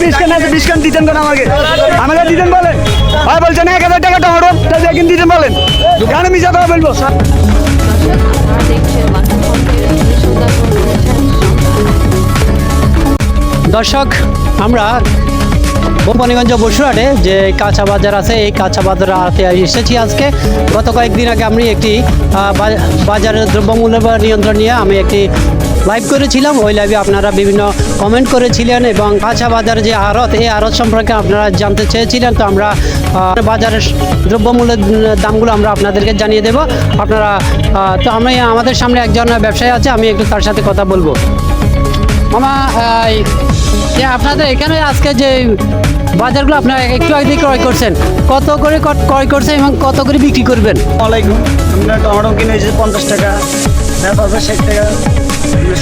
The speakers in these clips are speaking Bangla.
20 খান আছে 20 খান দিতেন কেন আমাকে দিতেন বলেন ভাই বলছেন 1000 টাকা টমেটো তাহলে একদিন দিতেন বলেন কেন মিছা কথা বলবো দর্শক আমরা কোম্পানিগঞ্জ বসুরহাটে যে কাঁচা বাজার আছে এই কাঁচা বাজারে এসেছি আজকে। গত কয়েকদিন আগে আমি একটি বাজারের দ্রব্যমূল্য নিয়ন্ত্রণ নিয়ে আমি একটি লাইভ করেছিলাম। ওই লাইভে আপনারা বিভিন্ন কমেন্ট করেছিলেন এবং কাঁচা বাজার যে আড়ত এই আড়ত সম্পর্কে আপনারা জানতে চেয়েছিলেন। তো আমরা বাজারের দ্রব্যমূল্যের দামগুলো আমরা আপনাদেরকে জানিয়ে দেব। আপনারা তো আমাদের সামনে একজন ব্যবসায়ী আছে, আমি একটু তার সাথে কথা বলবো। মামা যে আপনাদের এখানে আজকে যে বাজারগুলো আপনারা একটু আগে ক্রয় করছেন, কত করে ক্রয় করছেন এবং কত করে বিক্রি করবেন? ওয়ালাইকুম। আমরা টমেটো কিনে হয়েছে 50 টাকা, বেচা হচ্ছে 60 টাকা,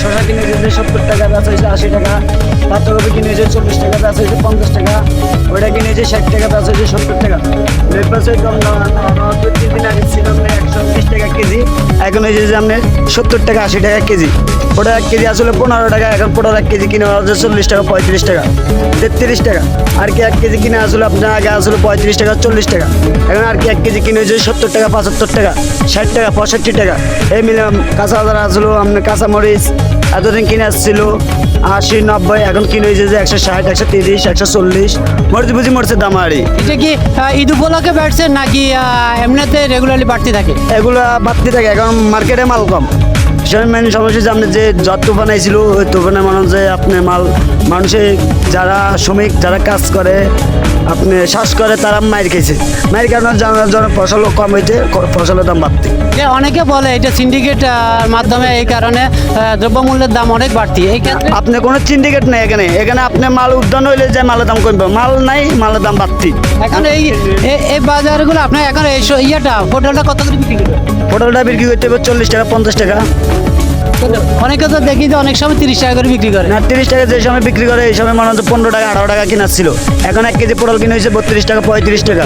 শসা কিনে হয়েছে 70 টাকা, বেচা হয়েছে 80 টাকা, পাতাকপি কিনে হয়েছে 40 টাকা, বেচা হয়েছে 50 টাকা, ওইটা কিনে হয়েছে 60 টাকা, বেচা হয়েছে 70 টাকা। লেটপাসে কম দাম 2-3 দিন আগে ছিল আপনার 120 টাকা কেজি, এখন হয়েছে যে আপনার 70 টাকা 80 টাকা কেজি। ওটা 1 কেজি আসলে 15 টাকা, এখন 15 কেজি কিনে হচ্ছে 40 টাকা 35 টাকা 33 টাকা। আর কি 1 কেজি কিনে আসলে আপনার আগে আসলে 35 টাকা 40 টাকা, এখন আর কি 1 কেজি কিনে হয়েছে 70 টাকা 75 টাকা 60 টাকা 65 টাকা। এই মিলে কাঁচা বাজার আসলো আপনার কাঁচামরিচ এতদিন কিনে আসছিল 80-90, এখন কিনে হয়েছে যে 160 130 140 মরিচ বুঝি মরিচের দাম আরই। এটা কি ঈদ উপলক্ষে বাড়ছে নাকি এমনিতে রেগুলারলি বাড়তে থাকে? এগুলো বাড়তে থাকে, এখন মার্কেটে মাল কম। মেন সমস্যা যে আপনি যে যত বানাইছিল ওই তুফানে মানুষ যে আপনি মানুষে যারা শ্রমিক যারা কাজ করে আপনি শ্বাস করে তারা মাইর খেয়েছে, মাইর কারণে জন্য ফসল কম হয়েছে, ফসলের দাম বাড়তে। যে অনেকে বলে এটা সিন্ডিকেট মাধ্যমে এই কারণে দ্রব্যমূল্যের দাম অনেক বাড়তি। এই ক্ষেত্রে আপনি কোনো সিন্ডিকেট নেই এখানে, এখানে আপনি মাল উদ্যান হইলে যে মালের দাম কমবে, মাল নাই মালের দাম বাড়তি। এখন এই বাজারগুলো আপনার এখন এই পটলটা কত করে বিক্রি করবে? পটলটা বিক্রি করতে হবে 40 টাকা 50 টাকা। অনেকে তো দেখি যে অনেক সময় 30 টাকা করে বিক্রি করে। না 30 টাকা যে সময় বিক্রি করে এই সময় মনে হচ্ছে 15 টাকা 18 টাকা কিনা ছিল, এখন 1 কেজি পটল কিনে হয়েছে 32 টাকা 35 টাকা।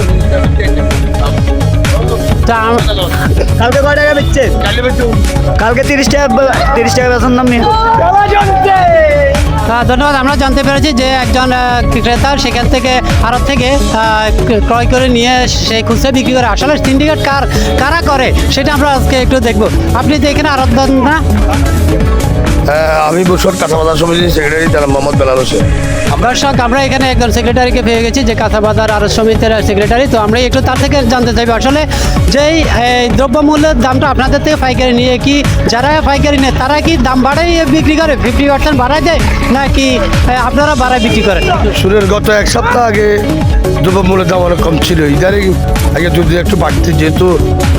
কালকে কয় টাকা বেচছে? কালকে 30 টাকা বেতন দাম নিয়ে। ধন্যবাদ। আমরা জানতে পেরেছি যে একজন ক্রেতা সেখান থেকে আড়ত থেকে ক্রয় করে নিয়ে সেই খুচরা বিক্রি করে। আসলে সিন্ডিকেট কারা করে সেটা আমরা আজকে একটু দেখবো। আপনি তো এখানে আড়ত দেন না? আমি বসুরহাট কাঁচা বাজার সমিতির সেক্রেটারি জনাব মোহাম্মদ বেলাল হোসেন। দর্শক আমরা এখানে একজন সেক্রেটারিকে পেয়ে গেছি যে কাঁচা বাজার আড়ত সমিতির সেক্রেটারি। তো আমরা একটু তার থেকে জানতে চাইবো আসলে যেই দ্রব্যমূল্যের দামটা আপনাদের থেকে পাইকারি নিয়ে কি যারা পাইকারি নেয় তারা কি দাম বাড়াই বিক্রি করে 50% বাড়ায় দেয় নাকি আপনারা বাড়ায় বিক্রি করেন? শুরুর গত 1 সপ্তাহ আগে দ্রব্যমূল্যের দাম অনেক কম ছিল, ইদানিং আগে যদি একটু বাড়তে, যেহেতু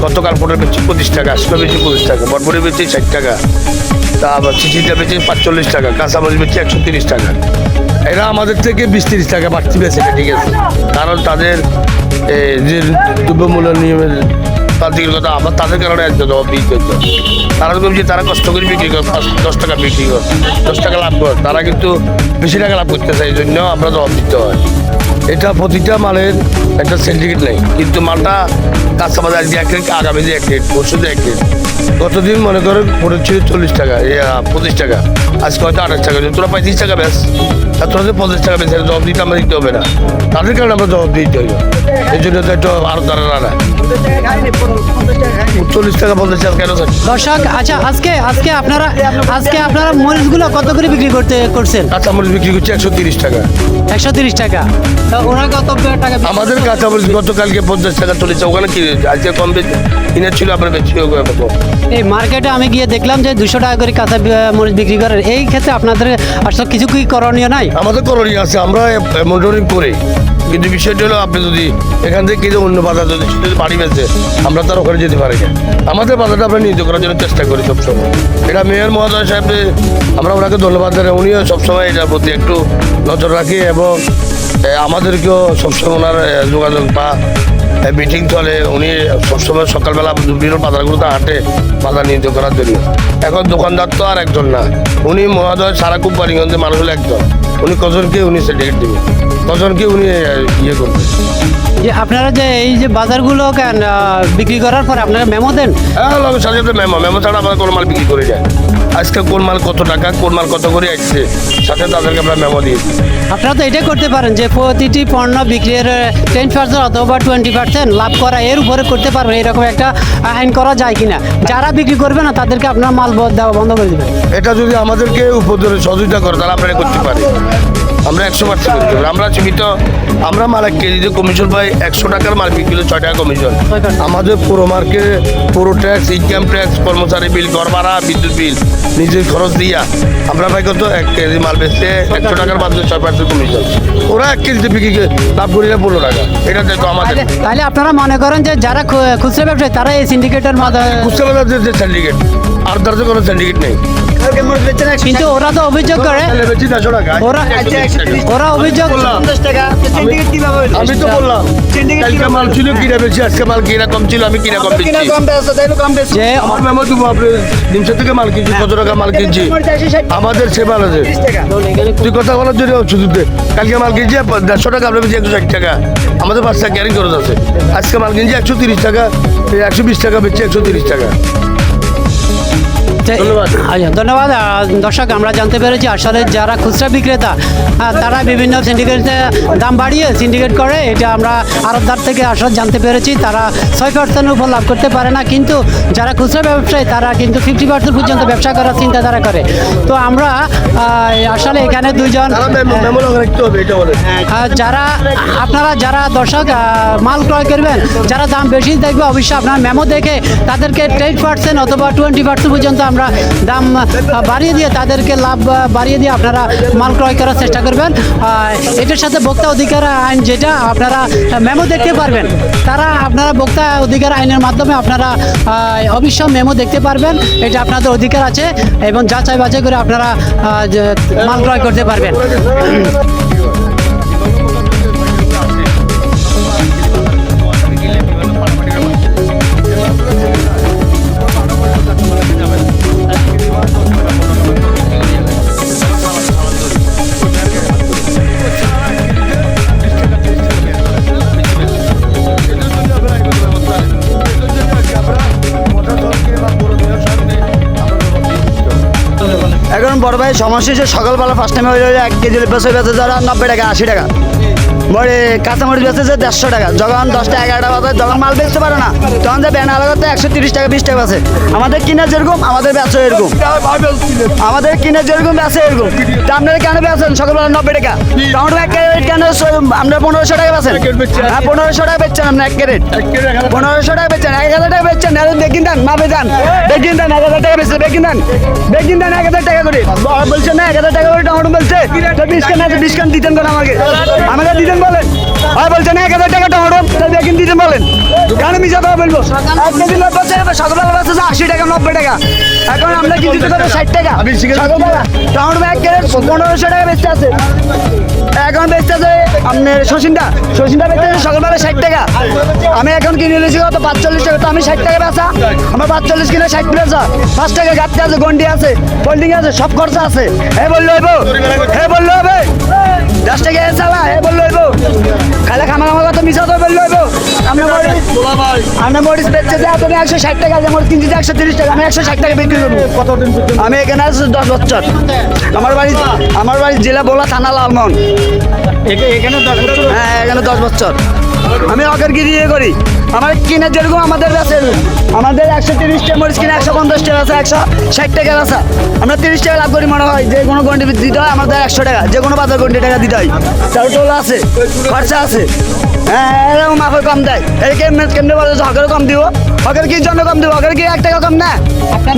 গতকাল পটল বেচছি 25 টাকা, আজকে বেচছি 25 টাকা, বরবরি বেচছি 60 টাকা, তা আবার চিচিটা বেচছি 45 টাকা, কাঁচামরিচ বেচছি 130 টাকা। এরা আমাদের থেকে 20-30 টাকা বাড়তি বেছে, ঠিক আছে, কারণ তাদের যে দ্রব্যমূল্য নিয়মের তাদের কথা আমরা তাদের কারণে একদম জবাব দিতে হতো। তারা তো যে তারা কষ্ট করে বিক্রি করে 10 টাকা বিক্রি করে 10 টাকা লাভ করে, তারা কিন্তু বেশি টাকা লাভ করতে চায়, এই জন্য আমরা জবাব দিতে হয়। এটা প্রতিটা মালের একটা সিন্ডিকেট নেই, কিন্তু মালটা কাঁচা বাজার আজকে 1 রেট, আগামী যে 1 রেট, পরশু যে 1 রেট। গতদিন মনে করেন পড়েছিল 40 টাকা 25 টাকা, আজকে হয়তো 28 টাকা। তোরা 35 টাকা বেশ, আর তোরা যে 50 টাকা বেশ, জবাব দিতে আমরা দিতে হবে না, তাদের কারণে আমরা জবাব দিতে হবে। এই জন্য তো একটু আরো তারা না 40 টাকা 50 টাকা কেন থাকে? দর্শক আচ্ছা আজকে আপনারা মরিচগুলো কত করে বিক্রি করছেন? কাঁচামরিচ বিক্রি করছে 130 টাকা। 130 টাকা। তা ওরা কত টাকা? আমাদের কাঁচামরিচ গতকালকে 50 টাকা চলেছে, ওখানে কি আজকে কম কিনে ছিল, আপনার বেশি। এই মার্কেটে আমি গিয়ে দেখলাম যে 200 টাকা করে কাঁচা মরিচ বিক্রি করেন। এই ক্ষেত্রে আপনাদের আসলে কিছু কি করণীয় নাই? আমাদের করণীয় আছে, আমরা মনিটরিং করি, কিন্তু বিষয়টা হলো আপনি যদি এখান থেকে কিনে অন্য বাজার যদি বাড়ি বেঁচে, আমরা তার ওখানে যেতে পারি না। আমাদের বাজারটা আমরা নিয়োগ করার জন্য চেষ্টা করি সবসময়। এটা মেয়র মহোদয় সাহেব, আমরা ওনাকে ধন্যবাদ জানাই, উনিও সবসময় এটার প্রতি একটু নজর রাখি এবং আমাদেরকেও সবসময় ওনার যোগাযোগ বা মিটিং চলে। উনি সবসময় সকালবেলা বিভিন্ন বাজারগুলোতে হাঁটে বাজার নিয়োগ করার জন্য। এখন দোকানদার তো আর একজন না, উনি মহোদয় সারা কোম্পানিগঞ্জে মানুষ হলো একজন, উনি কজনকে উনি সার্টিফিকেট দেবেন, কজনকে উনি ইয়ে করবেন। যে আপনারা যে এই যে বাজারগুলো বিক্রি করার পর আপনারা মেমো দেন? হ্যাঁ, সাথে সাথে মেমো ছাড়া আমরা কোনো মাল বিক্রি করে যায়। আজকে কোন মাল কত টাকা, কোন মাল কত করে আসছে, সাথে তাদেরকে আমরা মেমো দিয়েছি। আপনারা তো এটাই করতে পারেন যে প্রতিটি পণ্য বিক্রির 10% অথবা 20% লাভ করা এর উপরে করতে পারবেন, এরকম একটা আইন করা যায় কিনা। যারা বিক্রি করবে না তাদেরকে আপনার মাল দেওয়া বন্ধ করে দেবেন। এটা যদি আমাদেরকে উপরে সহযোগিতা করে তাহলে আমরা এটা করতে পারি, আমরা 100% করতে পারি। আমরা সীমিত, আমরা মাল 1 কেজিতে কমিশন পাই 100 টাকার মাল বিক্রি হলে 6 টাকা কমিশন। আমাদের পুরো মার্কেটে পুরো ট্যাক্স, ইনকাম ট্যাক্স, কর্মচারী বিল, ঘর ভাড়া, বিদ্যুৎ বিল নিজের খরচ দিয়া আমরা পাই কত 1 কেজি মাল বেচতে 100 টাকার মাধ্যমে 6% কমিশন। ওরা 1 কেজিতে বিক্রি লাভ করিলে 15 টাকা। এটা দেখো আমাদের তাহলে আপনারা মনে করেন যে যারা খুচরা ব্যবসায়ী তারা এই সিন্ডিকেটের মাধ্যমে, বুঝতে পারলাম যে সিন্ডিকেট আর দরজা কোনো সিন্ডিকেট নেই। কিন্তু ওরা তো অভিযোগ করে, বেচি 400 টাকা। ওরা অভিযোগ 50 টাকা সিন্ডিকেট কিভাবে হলো? আমি তো বললাম কালকে মাল ছিল কিনা বেশি, আজকে মাল কিনা কম ছিল, আমি কিনা কম বেশি। কিনা কম বেচছে, তাই কম বেচছে। যে আমার মেমো দেবো, আপনি 300 থেকে মাল কিনছি, কত টাকা মাল কিনছি, আমাদের সে মাল আছে। 30 টাকা। তুই কথা বলার জন্য শুধুতে কালকে মাল কিনছি 150 টাকা, আমরা বেশি 160 টাকা, আমাদের 5 টাকা ক্যারি খরচ আছে। আজকে মাল কিনছি 130 টাকা, 120 টাকা বেচছি 130 টাকা। ধন্যবাদ। আচ্ছা, ধন্যবাদ। দর্শক, আমরা জানতে পেরেছি আসলে যারা খুচরা বিক্রেতা তারা বিভিন্ন সিন্ডিকেটে দাম বাড়িয়ে সিন্ডিকেট করে, এটা আমরা আড়তদার থেকে আসলে জানতে পেরেছি। তারা 6% উপর লাভ করতে পারে না, কিন্তু যারা খুচরা ব্যবসায়ী তারা কিন্তু 50% পর্যন্ত ব্যবসা করার চিন্তাধারা করে। তো আমরা আসলে এখানে দুইজন মেমো রাখতে হবে, এটা বলে। যারা আপনারা যারা দর্শক মাল ক্রয় করবেন, যারা দাম বেশি দেখবে অবশ্যই আপনার মেমো দেখে তাদেরকে 10% অথবা 20% পর্যন্ত আমরা দাম বাড়িয়ে দিয়ে তাদেরকে লাভ বাড়িয়ে দিয়ে আপনারা মাল ক্রয় করার চেষ্টা করবেন। এটার সাথে ভোক্তা অধিকার আইন যেটা আপনারা মেমো দেখতে পারবেন, তারা আপনারা ভোক্তা অধিকার আইনের মাধ্যমে আপনারা অবশ্যই মেমো দেখতে পারবেন, এটা আপনাদের অধিকার আছে এবং যাচাই বাছাই করে আপনারা মাল ক্রয় করতে পারবেন। এখন বড় ভাই সমস্যা হচ্ছে সকালবেলা ফার্স্ট টাইমে হয়ে 1 কেজি বেচে যারা 90 টাকা 80 টাকা, বড় কাঁচামরিচ বেচেছে 150 টাকা। যখন 10টা 11টা বাজে যখন মাল বেচতে পারে না তখন যে ব্যান আলাদাতে 130 টাকা 20 টাকা আছে। আমাদের কিনা যেরকম আমাদের বেচা এরকম, আমাদের কিনা যেরকম বেচা এরকম। তা আপনারা কেন বেচেন সকালবেলা 90 টাকা? টমেটো 1 ক্যারেট কেন আমরা 1500 টাকা বেচেন? হ্যাঁ 1500 টাকা বেচছেন আপনি 1 ক্যারেট, 1500 টাকা বেচছেন, 1000 টাকা বেচছেন। বেকিন দেন, মাপে দেন, বেকিন দেন 1000 টাকা বেচছে, বেকিন দেন, বেকিন দেন 1000 টাকা করে বলছেন না, 1000 টাকা করে টমেটো বলছে। ডিসকাউন্ট দিতেন কেন আমাকে? আমাকে দিতেন বলেন। আর বলছেন 1000 টাকা টমেটো, বেকিন দিতেন বলেন কেন? মিশা কথা বলবো। 1 কেজি লোক বলছে সকালবেলা বলছে 80 টাকা 90 টাকা, এখন আমরা কি দিতে পারবো 60 টাকা? সকালবেলা টমেটো 1 ক্যারেট 1500 টাকা বেচতে আছে, এখন বেচতে আছে আপনার শশিনটা বেচতে আছে সকালবেলা 60 টাকা। আমি এখন কিনে নিয়েছি কত 45 টাকা, তো আমি 60 টাকা বেচা, আমার 45 কিলো 60 বেচা, 5 টাকা গাড়তে আছে, গন্ডি আছে, ফোল্ডিং আছে, সব খরচা আছে। বললো হইব, বললো হবে 10 টাকা চালা, বললো হইব খাইলে খামার আমার কথা মিশা তো বললো হইব। আমরা মরিচ বেচছে যে আপনি 160 টাকা, যে মরিচ কিনছি 130 টাকা, আমি 160 টাকা বিক্রি করবো। আমি এখানে আছি 10 বছর, আমার বাড়ি জেলা বোলা, থানা লালমোহন। হ্যাঁ এখানে 10 বছর আমি অকারগিরি করি। আমার কিনে যেরকম আমাদের বেচে, আমাদের 130 টাকা মরিচ কিনে 150 টাকা আছে, 160 টাকা বেচা, আমরা 30 টাকা লাভ করি মনে হয়। যে কোনো গন্ডি দিতে হয় আমাদের 100 টাকা, যে কোনো বাজার গন্ডি টাকা দিতে হয়, চাল টোল আছে, খরচা আছে। হ্যাঁ এরকম মাফে কম দেয়, এই কেমনে বলে হকারে কম দিব? হকারে কি জন্য কম দিব? হকারে কি 1 টাকা কম না?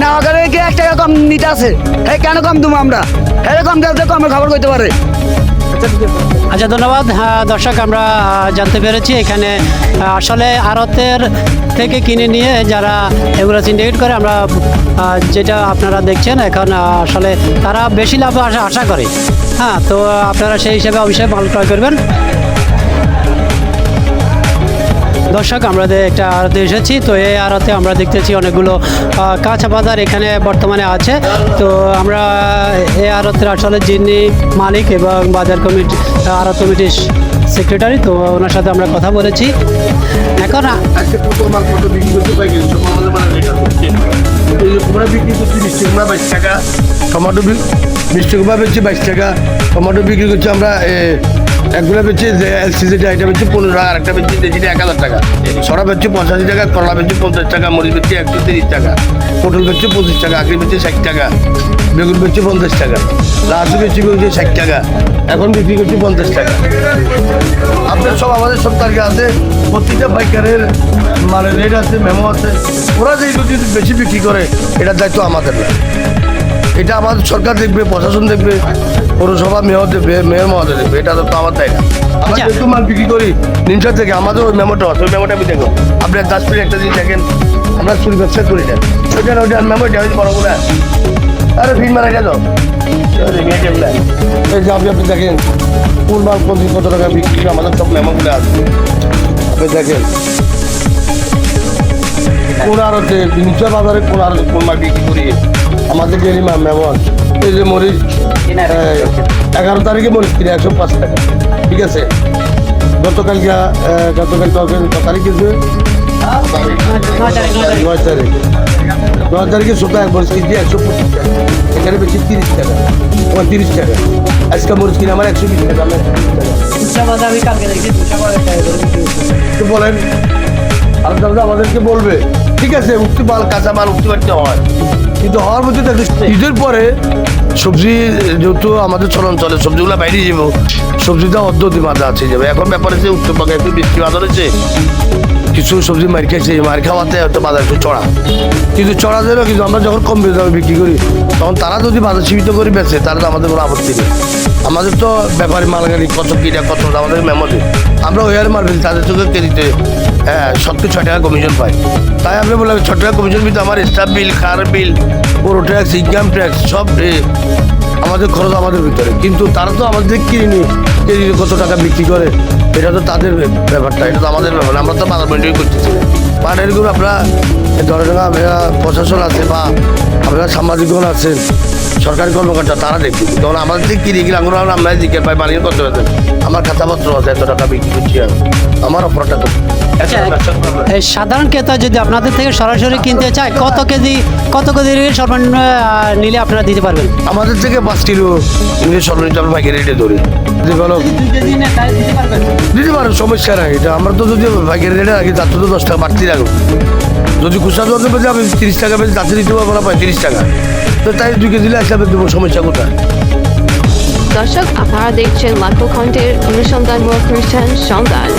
না হকারে কি 1 টাকা কম নিতে আছে? কেন কম দেবো আমরা? কম দেওয়া কমের খবর করতে পারে। আচ্ছা, ধন্যবাদ। দর্শক, আমরা জানতে পেরেছি এখানে আসলে আড়তের থেকে কিনে নিয়ে যারা এগুলো সিন্ডিকেট করে, আমরা যেটা আপনারা দেখছেন এখন আসলে তারা বেশি লাভ আশা করে। হ্যাঁ, তো আপনারা সেই হিসেবে অবশ্যই মাল ক্রয় করবেন। দর্শক আমরা একটা আড়তে এসেছি, তো এই আড়তে আমরা দেখতেছি অনেকগুলো কাঁচা বাজার এখানে বর্তমানে আছে। তো আমরা এই আড়তের আসলে যিনি মালিক এবং বাজার কমিটি আড়ত কমিটির সেক্রেটারি, তো ওনার সাথে আমরা কথা বলেছি। এখন আজকে কত মাল কত বিক্রি করতে পাই কিন্তু আমাদের মানে রেট আছে। এই যে কুমড়া বিক্রি করছি মিষ্টি কুমড়া 22 টাকা, টমেটো মিষ্টি কুমড়া বেচছি 22 টাকা, টমেটো বিক্রি করছি আমরা একগুলো বেচছি যে এলসি যেটা এটা বেচছি 15 টাকা, আরেকটা বেচছি যেটা 1000 টাকা, সরা বেচছি 85 টাকা, করলা বেচছি 50 টাকা, মরিচ বেচছি 130 টাকা, পটল বেচছি 25 টাকা, আখরি বেচছি 60 টাকা, বেগুন বেচছি 50 টাকা, লাচু বেচছি 60 টাকা, এখন বিক্রি করছি 50 টাকা। আপনার সব আমাদের সব তারিখে আছে, প্রতিটা পাইকারের মানে রেট আছে, মেমো আছে। ওরা যে যদি বেশি বিক্রি করে এটার দায়িত্ব আমাদের না, এটা আমাদের সরকার দেখবে, প্রশাসন দেখবে, পৌরসভা মেয়র দেখবে, মেয়র মহোদয় দেখবে, এটা তো আমার তাই না। আমরা আচ্ছা। যেহেতু মাল বিক্রি করি নিমসার থেকে, আমাদের ওই মেমোটা আছে, ওই মেমোটা আমি দেখো। আপনি 10 মিনিট একটা দিন দেখেন, আমরা চুরি ব্যবসা করি না, ওইটার মেমোটা হয়েছে বড় করে। আরে ভিড় মারা গেল এই যে আপনি দেখেন কোন মাল কোন দিন কত টাকা বিক্রি, আমাদের সব মেমোগুলো আছে। আপনি দেখেন কোন আড়তে নিচা বাজারে কোন আড়তে কোন মাল বিক্রি করি, আমাদের ডেলি মেমো আছে। এই যে মরিচ 11 তারিখে মরিচ কিনে 105 টাকা, ঠিক আছে। গতকাল কত তারিখ কিনছে 9 তারিখ, 9 তারিখে সোতা এক মরিচ কিনছি 125 টাকা, এখানে বেশি 30 টাকা, 30 টাকা। আজকে মরিচ কিনে আমার 120 টাকা, আমি 120 টাকা। তো বলেন আর দাদা আমাদেরকে বলবে ঠিক আছে উঠতে মাল কাঁচা মাল উঠতে পারতে হয়, কিন্তু হওয়ার মধ্যে ঈদের পরে সবজি যেহেতু আমাদের চলন চলে, সবজিগুলো বাইরে যাবো, সবজিটা অদ্যতি মাথা আছে যাবে। এখন ব্যাপার আছে উত্তর পাকে একটু বৃষ্টি বাজার হয়েছে, কিছু সবজি মার খাইছে, মার খাওয়াতে হয়তো বাজার একটু চড়া, কিন্তু চড়া দেবে। কিন্তু আমরা যখন কম দামে বিক্রি করি তখন তারা যদি বাজার সীমিত করে বেচে তাহলে তো আমাদের কোনো আপত্তি নেই। আমাদের তো ব্যাপারী মালগাড়ি কত কিনা কত আমাদের মেমোতে, আমরা ওই হারে মাল বেশি, তাদের চোখে কেজিতে 76 টাকা কমিশন পাই। তাই আমরা বললাম 6 টাকা কমিশন কিন্তু আমার স্টাফ বিল, কার বিল, পুরো ট্যাক্স, ইনকাম ট্যাক্স সব আমাদের খরচ আমাদের ভিতরে। কিন্তু তারা তো আমাদের কিনে কেজি কত টাকা বিক্রি করে, এটা তো তাদের ব্যাপারটা, এটা তো আমাদের ব্যাপার। আমরা তো বাজার মেনটেন করতেছি না। এরকম আপনারা ধরেন প্রশাসন আছে বা আপনারা সাংবাদিকগণ আছেন, সরকারি কর্মকর্তা, তারা দেখবে। তখন আমাদের থেকে কিনে গেলে আমরা জিজ্ঞেস পাই মালিক করতে পারতেন, আমার খাতাপত্র আছে, এত টাকা বিক্রি করছি, আমার অপরাধটা তো। এই সাধারণ ক্রেতা যদি আপনাদের থেকে সরাসরি কিনতে চায় কত কেজি সর্বনিম্ন নিলে আপনারা দিতে পারবেন? আমাদের থেকে 5 কিলো নিলে সর্বনিম্ন আমরা পাইকারি রেটে ধরি, দিতে পারেন, সমস্যা নাই। এটা আমরা তো যদি পাইকারি রেটে রাখি তার তো 10 টাকা বাড়তি রাখবো। যদি খুচরা দোকানে বেঁচে আমি 30 টাকা বেঁচে তাতে দিতে পারবো না 35 টাকা, তো তাই 2 কেজি হিসাবে দেবো, সমস্যা কোথায়? দর্শক আপনারা দেখছেন লাখো কণ্ঠের অনুসন্ধান প্রতিষ্ঠান সন্ধান।